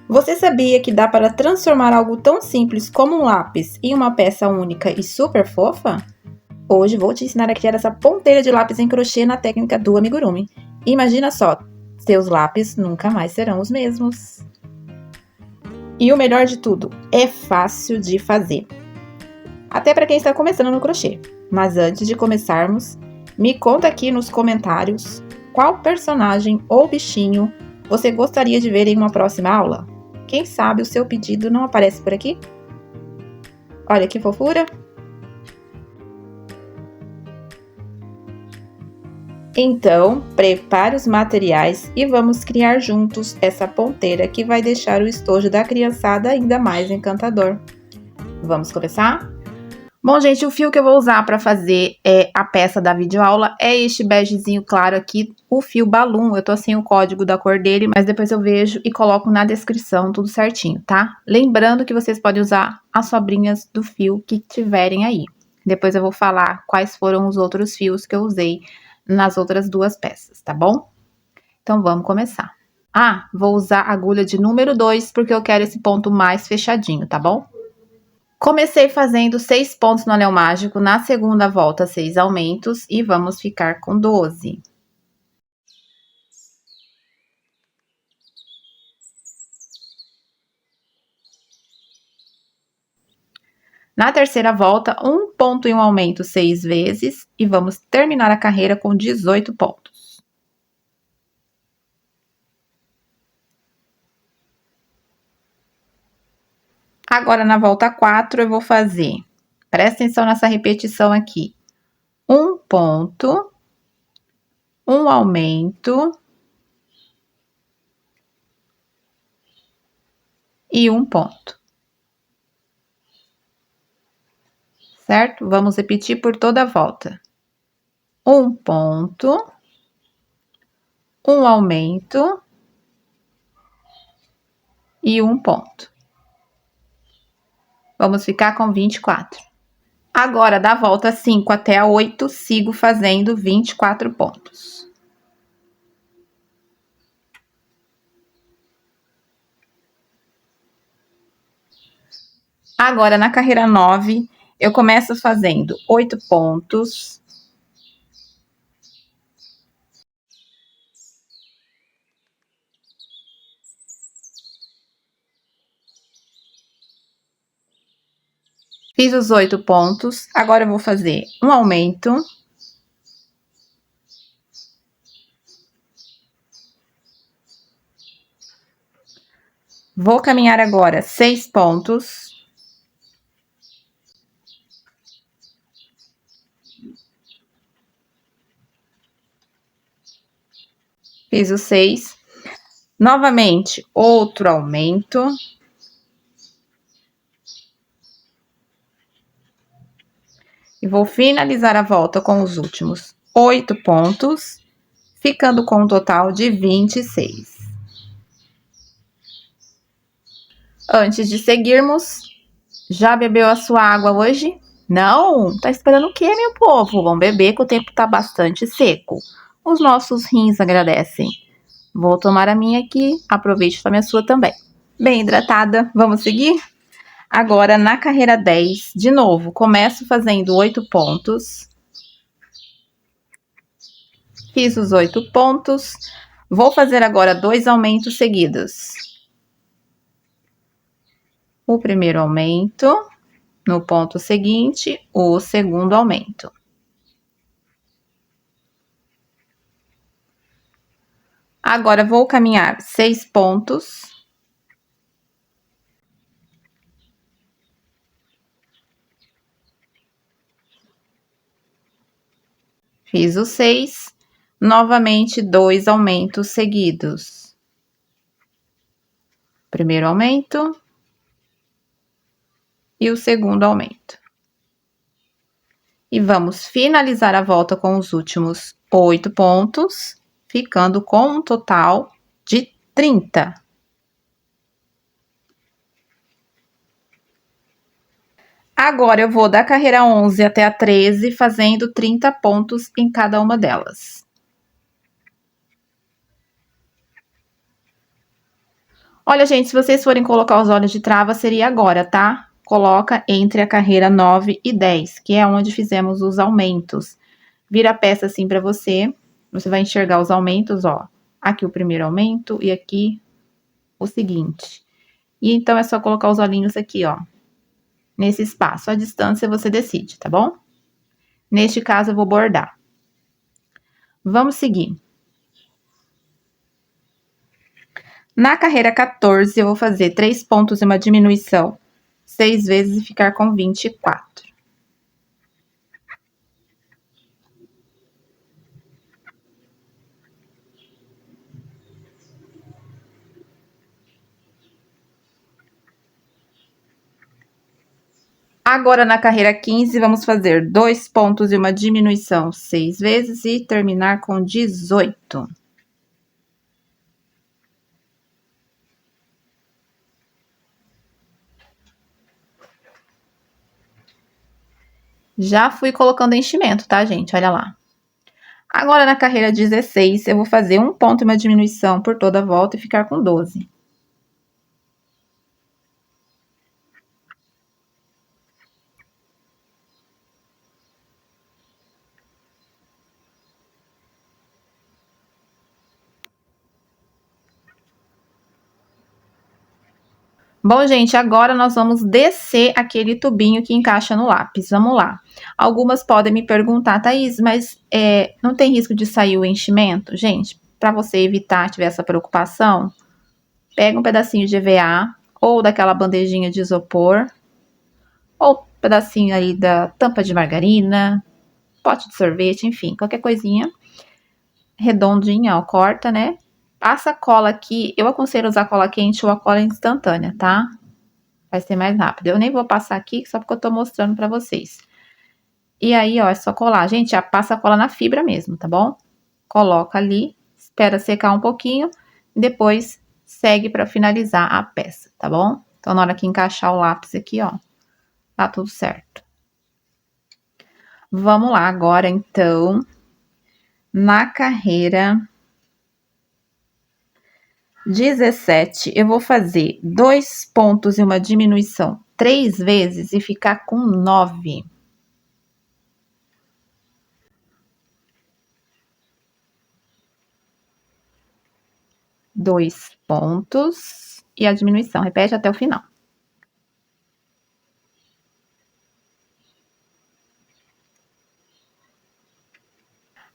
Você sabia que dá para transformar algo tão simples como um lápis em uma peça única e super fofa? Hoje vou te ensinar a criar essa ponteira de lápis em crochê na técnica do amigurumi. Imagina só, seus lápis nunca mais serão os mesmos. E o melhor de tudo, é fácil de fazer. Até para quem está começando no crochê. Mas antes de começarmos, me conta aqui nos comentários qual personagem ou bichinho você gostaria de ver em uma próxima aula. Quem sabe o seu pedido não aparece por aqui? Olha que fofura! Então, prepare os materiais e vamos criar juntos essa ponteira que vai deixar o estojo da criançada ainda mais encantador. Vamos começar? Bom, gente, o fio que eu vou usar para fazer a peça da videoaula é este begezinho claro aqui, o fio Balloon. Eu tô sem o código da cor dele, mas depois eu vejo e coloco na descrição tudo certinho, tá? Lembrando que vocês podem usar as sobrinhas do fio que tiverem aí. Depois eu vou falar quais foram os outros fios que eu usei nas outras duas peças, tá bom? Então, vamos começar. Ah, vou usar a agulha de número 2, porque eu quero esse ponto mais fechadinho, tá bom? Comecei fazendo 6 pontos no anel mágico, na segunda volta 6 aumentos e vamos ficar com 12. Na terceira volta, um ponto e um aumento 6 vezes e vamos terminar a carreira com 18 pontos. Agora, na volta 4, eu vou fazer, presta atenção nessa repetição aqui, um ponto, um aumento e um ponto. Certo? Vamos repetir por toda a volta. Um ponto, um aumento e um ponto. Vamos ficar com 24. Agora, da volta 5 até a 8, sigo fazendo 24 pontos. Agora, na carreira 9, eu começo fazendo 8 pontos. Fiz os 8 pontos. Agora, eu vou fazer um aumento. Vou caminhar agora 6 pontos. Fiz os 6. Novamente, outro aumento. E vou finalizar a volta com os últimos 8 pontos, ficando com um total de 26. Antes de seguirmos, já bebeu a sua água hoje? Não? Tá esperando o quê, meu povo? Vamos beber que o tempo tá bastante seco. Os nossos rins agradecem. Vou tomar a minha aqui, aproveite e tome a sua também. Bem hidratada, vamos seguir? Agora, na carreira 10, de novo, começo fazendo 8 pontos. Fiz os 8 pontos. Vou fazer agora 2 aumentos seguidos. O primeiro aumento, no ponto seguinte, o segundo aumento. Agora, vou caminhar 6 pontos. Fiz os 6. Novamente, 2 aumentos seguidos. Primeiro aumento. E o segundo aumento. E vamos finalizar a volta com os últimos 8 pontos, ficando com um total de 30. Agora, eu vou da carreira 11 até a 13, fazendo 30 pontos em cada uma delas. Olha, gente, se vocês forem colocar os olhos de trava, seria agora, tá? Coloca entre a carreira 9 e 10, que é onde fizemos os aumentos. Vira a peça assim pra você. Você vai enxergar os aumentos, ó. Aqui o primeiro aumento e aqui o seguinte. E então é só colocar os olhinhos aqui, ó. Nesse espaço. A distância você decide, tá bom? Neste caso, eu vou bordar. Vamos seguir. Na carreira 14, eu vou fazer 3 pontos e uma diminuição 6 vezes e ficar com 24. Agora, na carreira 15, vamos fazer 2 pontos e uma diminuição 6 vezes e terminar com 18. Já fui colocando enchimento, tá, gente? Olha lá. Agora, na carreira 16, eu vou fazer 1 ponto e uma diminuição por toda a volta e ficar com 12. Bom, gente, agora nós vamos descer aquele tubinho que encaixa no lápis. Vamos lá. Algumas podem me perguntar, Thaís, mas não tem risco de sair o enchimento? Gente, para você evitar tiver essa preocupação, pega um pedacinho de EVA ou daquela bandejinha de isopor, ou um pedacinho aí da tampa de margarina, pote de sorvete, enfim, qualquer coisinha redondinha, ó, corta, né? Passa a cola aqui, eu aconselho usar cola quente ou a cola instantânea, tá? Vai ser mais rápido. Eu nem vou passar aqui, só porque eu tô mostrando pra vocês. E aí, ó, é só colar. Gente, já passa a cola na fibra mesmo, tá bom? Coloca ali, espera secar um pouquinho, e depois segue pra finalizar a peça, tá bom? Então, na hora que encaixar o lápis aqui, ó, tá tudo certo. Vamos lá agora, então, na carreira 17, eu vou fazer 2 pontos e uma diminuição 3 vezes e ficar com 9. 2 pontos e a diminuição. Repete até o final.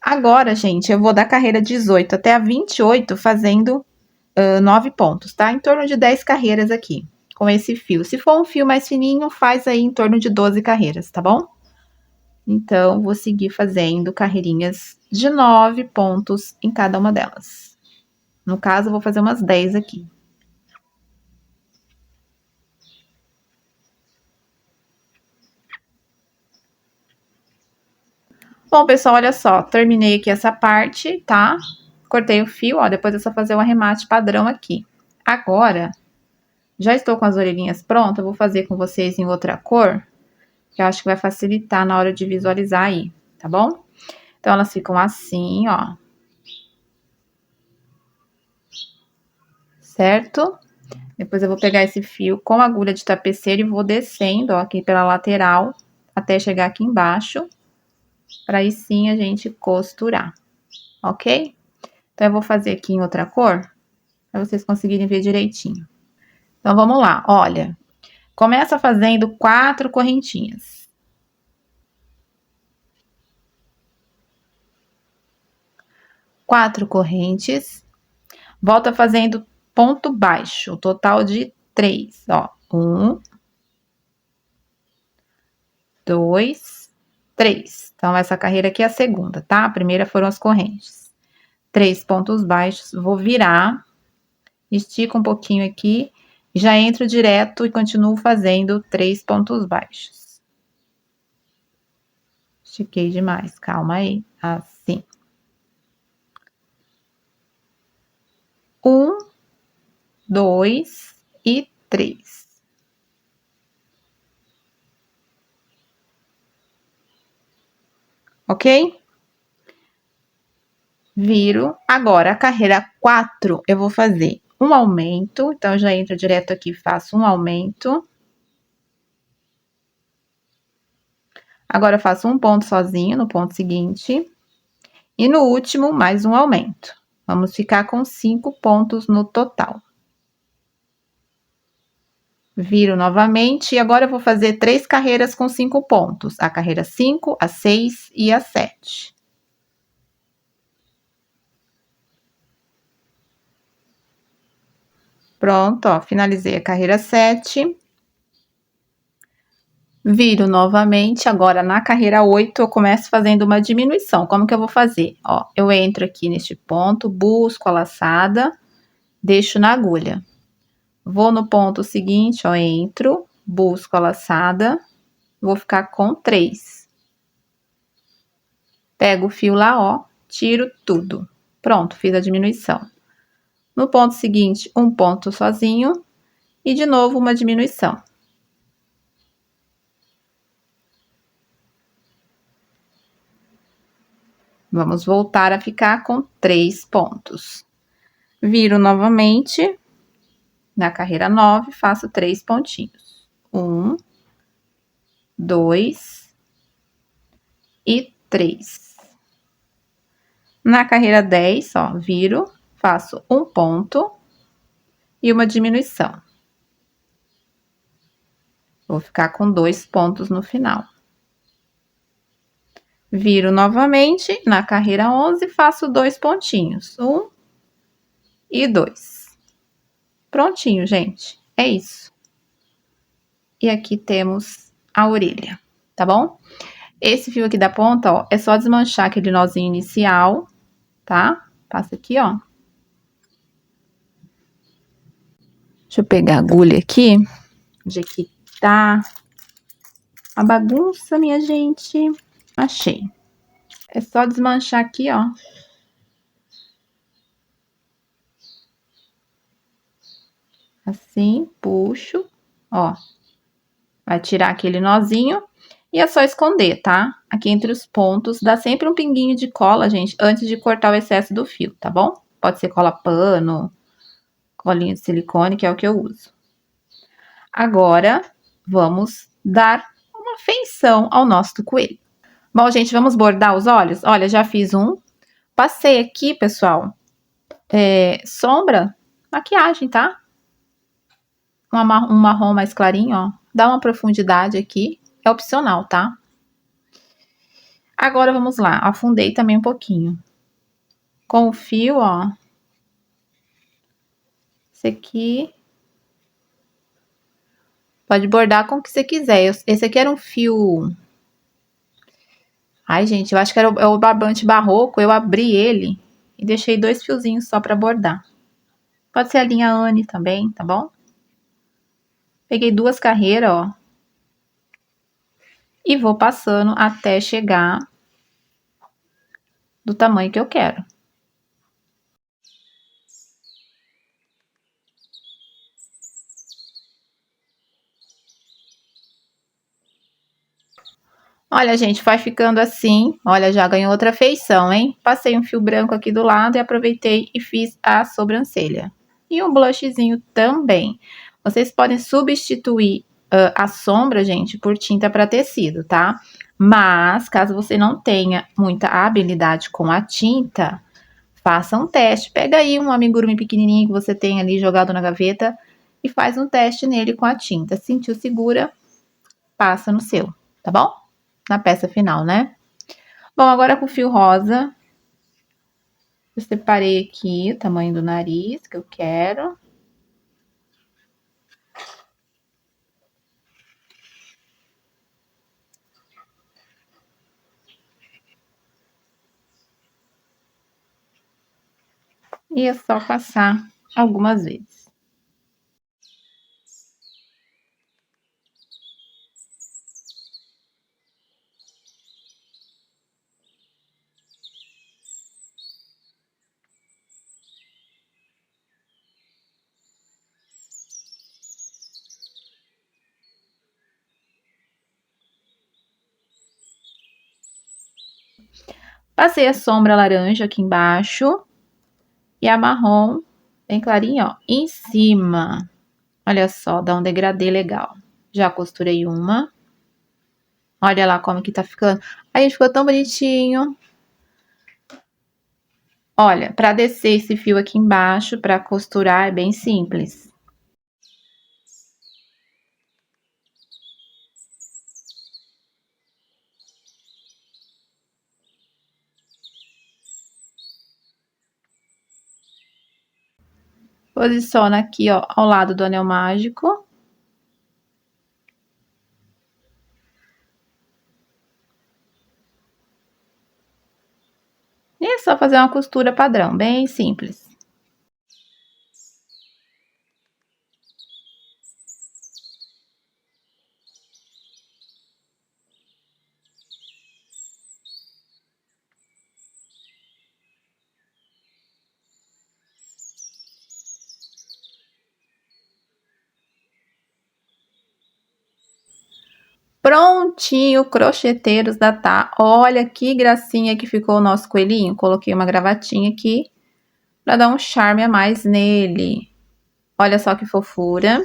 Agora, gente, eu vou da carreira 18 até a 28 fazendo 9 pontos, tá? Em torno de 10 carreiras aqui, com esse fio. Se for um fio mais fininho, faz aí em torno de 12 carreiras, tá bom? Então, vou seguir fazendo carreirinhas de 9 pontos em cada uma delas. No caso, eu vou fazer umas 10 aqui. Bom, pessoal, olha só, terminei aqui essa parte, tá? Cortei o fio, ó, depois é só fazer o arremate padrão aqui. Agora, já estou com as orelhinhas prontas, eu vou fazer com vocês em outra cor, que eu acho que vai facilitar na hora de visualizar aí, tá bom? Então, elas ficam assim, ó. Certo? Depois eu vou pegar esse fio com agulha de tapeceiro e vou descendo, ó, aqui pela lateral, até chegar aqui embaixo, para aí sim a gente costurar, ok? Então, eu vou fazer aqui em outra cor, para vocês conseguirem ver direitinho. Então, vamos lá, olha. Começa fazendo 4 correntinhas. 4 correntes. Volta fazendo ponto baixo, o total de 3, ó. 1, 2, 3. Então, essa carreira aqui é a segunda, tá? A primeira foram as correntes. 3 pontos baixos, vou virar, estico um pouquinho aqui, já entro direto e continuo fazendo 3 pontos baixos. Estiquei demais, calma aí, assim. 1, 2 e 3. Ok? Viro. Agora, a carreira 4, eu vou fazer um aumento, então eu já entro direto aqui, faço um aumento. Agora eu faço um ponto sozinho no ponto seguinte. E no último, mais um aumento. Vamos ficar com 5 pontos no total. Viro novamente e agora eu vou fazer 3 carreiras com 5 pontos. A carreira 5, a 6 e a 7. Pronto, ó, finalizei a carreira 7. Viro novamente, agora na carreira 8 eu começo fazendo uma diminuição. Como que eu vou fazer? Ó, eu entro aqui neste ponto, busco a laçada, deixo na agulha. Vou no ponto seguinte, ó, entro, busco a laçada, vou ficar com 3. Pego o fio lá, ó, tiro tudo. Pronto, fiz a diminuição. No ponto seguinte, um ponto sozinho e de novo uma diminuição. Vamos voltar a ficar com 3 pontos. Viro novamente, na carreira 9, faço 3 pontinhos. 1, 2 e 3. Na carreira 10, ó, viro, faço um ponto e uma diminuição. Vou ficar com 2 pontos no final. Viro novamente, na carreira 11, faço 2 pontinhos. 1 e 2. Prontinho, gente. É isso. E aqui temos a orelha, tá bom? Esse fio aqui da ponta, ó, é só desmanchar aquele nozinho inicial, tá? Passa aqui, ó. Deixa eu pegar a agulha aqui, onde aqui tá a bagunça, minha gente. Achei. É só desmanchar aqui, ó. Assim, puxo, ó. Vai tirar aquele nozinho e é só esconder, tá? Aqui entre os pontos, dá sempre um pinguinho de cola, gente, antes de cortar o excesso do fio, tá bom? Pode ser cola pano, colinha de silicone, que é o que eu uso. Agora, vamos dar uma feição ao nosso coelho. Bom, gente, vamos bordar os olhos? Olha, já fiz um. Passei aqui, pessoal, sombra, maquiagem, tá? Um marrom mais clarinho, ó. Dá uma profundidade aqui. É opcional, tá? Agora, vamos lá. Afundei também um pouquinho. Com o fio, ó. Esse aqui. Pode bordar com o que você quiser. Esse aqui era um fio... Ai, gente, eu acho que era o barbante barroco. Eu abri ele e deixei 2 fiozinhos só pra bordar. Pode ser a linha Anne também, tá bom? Peguei 2 carreiras, ó. E vou passando até chegar do tamanho que eu quero. Olha, gente, vai ficando assim. Olha, já ganhou outra feição, hein? Passei um fio branco aqui do lado e aproveitei e fiz a sobrancelha. E um blushzinho também. Vocês podem substituir a sombra, gente, por tinta para tecido, tá? Mas, caso você não tenha muita habilidade com a tinta, faça um teste. Pega aí um amigurumi pequenininho que você tem ali jogado na gaveta e faz um teste nele com a tinta. Sentiu segura, passa no seu, tá bom? Na peça final, né? Bom, agora com o fio rosa, eu separei aqui o tamanho do nariz que eu quero. E é só passar algumas vezes. Passei a sombra laranja aqui embaixo e a marrom bem clarinho, ó, em cima. Olha só, dá um degradê legal. Já costurei uma. Olha lá como que tá ficando. Aí ficou tão bonitinho. Olha, para descer esse fio aqui embaixo, para costurar, é bem simples. Posiciona aqui, ó, ao lado do anel mágico. E é só fazer uma costura padrão, bem simples. Prontinho, crocheteiros da Tá. Olha que gracinha que ficou o nosso coelhinho. Coloquei uma gravatinha aqui para dar um charme a mais nele. Olha só que fofura.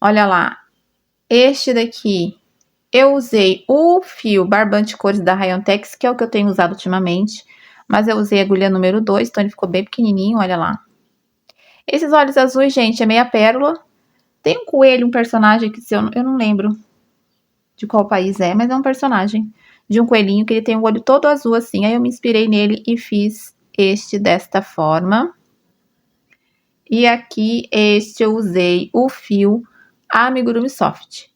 Olha lá. Este daqui, eu usei o fio barbante cores da Rayon Tex, que é o que eu tenho usado ultimamente. Mas eu usei a agulha número 2, então ele ficou bem pequenininho, olha lá. Esses olhos azuis, gente, é meia pérola. Tem um coelho, um personagem que eu não lembro de qual país é, mas é um personagem de um coelhinho que ele tem o olho todo azul assim. Aí eu me inspirei nele e fiz este desta forma. E aqui, este eu usei o fio Amigurumi Soft.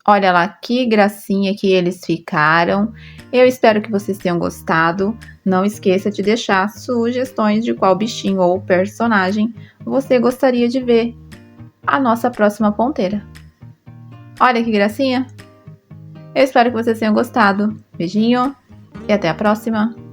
Olha lá que gracinha que eles ficaram. Eu espero que vocês tenham gostado. Não esqueça de deixar sugestões de qual bichinho ou personagem você gostaria de ver a nossa próxima ponteira. Olha que gracinha! Eu espero que vocês tenham gostado. Beijinho e até a próxima!